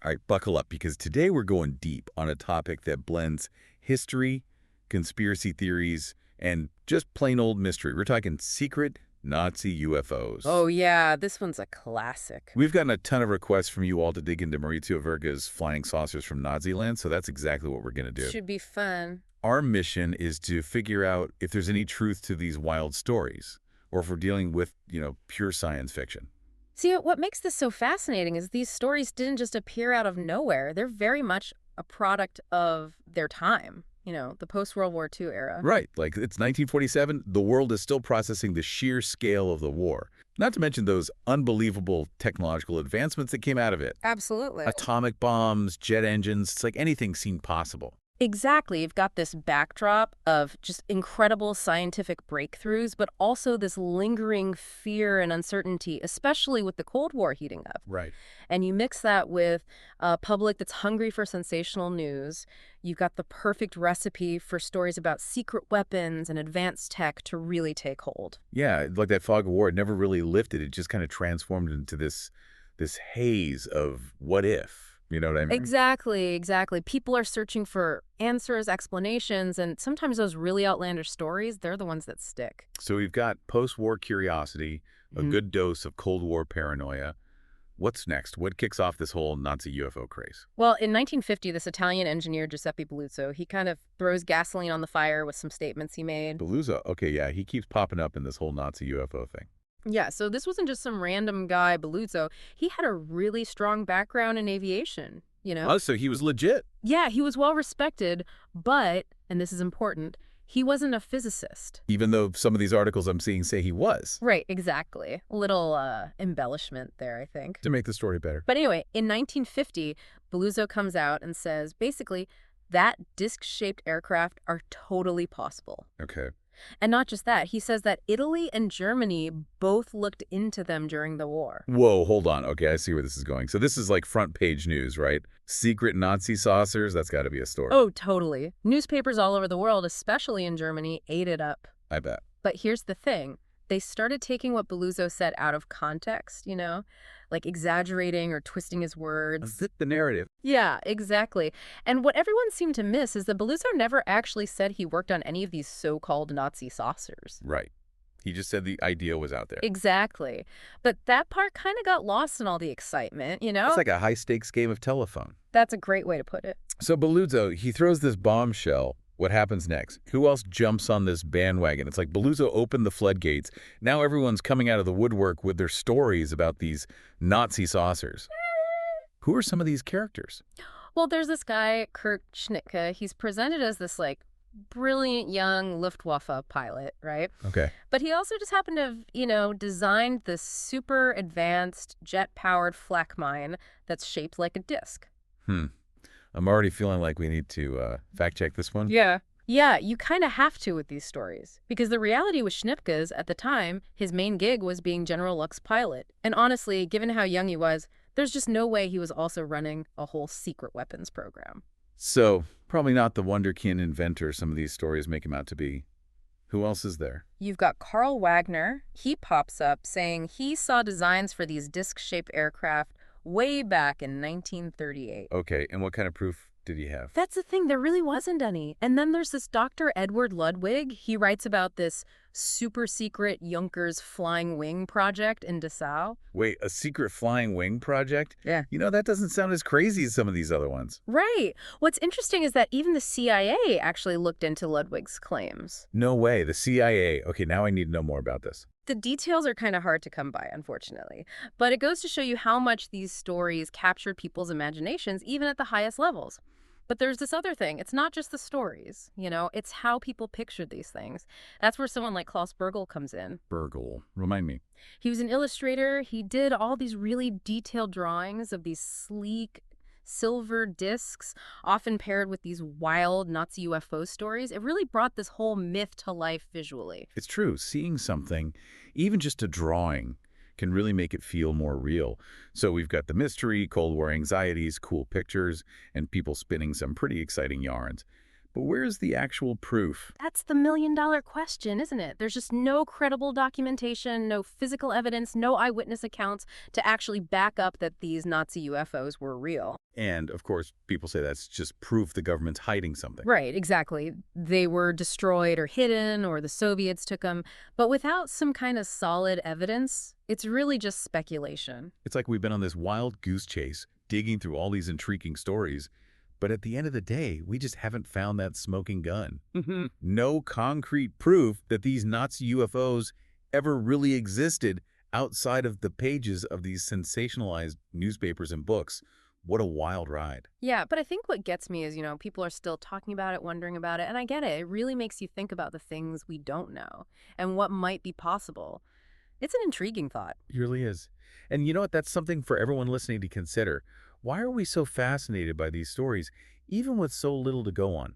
All right, buckle up, because today we're going deep on a topic that blends history, conspiracy theories, and just plain old mystery. We're talking secret Nazi UFOs. Oh, yeah, this one's a classic. We've gotten a ton of requests from you all to dig into Maurizio Verga's flying saucers from Naziland, so that's exactly what we're going to do. Should be fun. Our mission is to figure out if there's any truth to these wild stories, or if we're dealing with, pure science fiction. See, what makes this so fascinating is these stories didn't just appear out of nowhere. They're very much a product of their time, the post-World War II era. Right, like it's 1947, the world is still processing the sheer scale of the war. Not to mention those unbelievable technological advancements that came out of it. Absolutely. Atomic bombs, jet engines, it's like anything seemed possible. Exactly. You've got this backdrop of just incredible scientific breakthroughs, but also this lingering fear and uncertainty, especially with the Cold War heating up. Right. And you mix that with a public that's hungry for sensational news. You've got the perfect recipe for stories about secret weapons and advanced tech to really take hold. Yeah, like that fog of war, it never really lifted. It just kind of transformed into this haze of what if. You know what I mean? Exactly. People are searching for answers, explanations, and sometimes those really outlandish stories, they're the ones that stick. So we've got post-war curiosity, a good dose of Cold War paranoia. What's next? What kicks off this whole Nazi UFO craze? Well, in 1950, this Italian engineer, Giuseppe Belluzzo, he kind of throws gasoline on the fire with some statements he made. Belluzzo, okay, yeah, he keeps popping up in this whole Nazi UFO thing. Yeah, so this wasn't just some random guy, Belluzzo. He had a really strong background in aviation, Oh, so he was legit. Yeah, he was well respected, but, and this is important, he wasn't a physicist. Even though some of these articles I'm seeing say he was. Right, exactly. A little embellishment there, I think. To make the story better. But anyway, in 1950, Belluzzo comes out and says, basically, that disc-shaped aircraft are totally possible. Okay. And not just that, he says that Italy and Germany both looked into them during the war. Whoa, hold on. Okay, I see where this is going. So this is like front page news, right? Secret Nazi saucers, that's got to be a story. Oh, totally. Newspapers all over the world, especially in Germany, ate it up. I bet. But here's the thing. They started taking what Belluzzo said out of context, like exaggerating or twisting his words. Fit the narrative. Yeah, exactly. And what everyone seemed to miss is that Belluzzo never actually said he worked on any of these so-called Nazi saucers. Right. He just said the idea was out there. Exactly. But that part kind of got lost in all the excitement, It's like a high-stakes game of telephone. That's a great way to put it. So Belluzzo, he throws this bombshell. What happens next? Who else jumps on this bandwagon? It's like Belluzzo opened the floodgates. Now everyone's coming out of the woodwork with their stories about these Nazi saucers. Who are some of these characters? Well, there's this guy, Kurt Schnittke. He's presented as this, brilliant young Luftwaffe pilot, right? Okay. But he also just happened to have, designed this super advanced jet-powered flak mine that's shaped like a disc. I'm already feeling like we need to fact-check this one. Yeah. Yeah, you kind of have to with these stories. Because the reality with Schnipke's, at the time, his main gig was being General Lux's pilot. And honestly, given how young he was, there's just no way he was also running a whole secret weapons program. So, probably not the wonderkind inventor some of these stories make him out to be. Who else is there? You've got Carl Wagner. He pops up saying he saw designs for these disc-shaped aircraft way back in 1938. Okay, and what kind of proof did he have? That's the thing, there really wasn't any. And then there's this Dr. Edward Ludwig. He writes about this super secret Junkers flying wing project in Dessau. Wait, a secret flying wing project? Yeah. That doesn't sound as crazy as some of these other ones. Right. What's interesting is that even the CIA actually looked into Ludwig's claims. No way, the CIA. Okay, now I need to know more about this. The details are kind of hard to come by, unfortunately. But it goes to show you how much these stories captured people's imaginations, even at the highest levels. But there's this other thing. It's not just the stories, it's how people pictured these things. That's where someone like Klaus Bergel comes in. Bergel, remind me. He was an illustrator. He did all these really detailed drawings of these sleek silver discs, often paired with these wild Nazi UFO stories. It really brought this whole myth to life visually. It's true. Seeing something, even just a drawing, can really make it feel more real. So we've got the mystery, Cold War anxieties, cool pictures, and people spinning some pretty exciting yarns. But where's the actual proof? That's the million-dollar question, isn't it? There's just no credible documentation, no physical evidence, no eyewitness accounts to actually back up that these Nazi UFOs were real. And, of course, people say that's just proof the government's hiding something. Right, exactly. They were destroyed or hidden, or the Soviets took them. But without some kind of solid evidence, it's really just speculation. It's like we've been on this wild goose chase, digging through all these intriguing stories, but at the end of the day, we just haven't found that smoking gun. No concrete proof that these Nazi UFOs ever really existed outside of the pages of these sensationalized newspapers and books. What a wild ride. Yeah, but I think what gets me is, people are still talking about it, wondering about it, and I get it. It really makes you think about the things we don't know and what might be possible. It's an intriguing thought. It really is. And you know what? That's something for everyone listening to consider. Why are we so fascinated by these stories, even with so little to go on?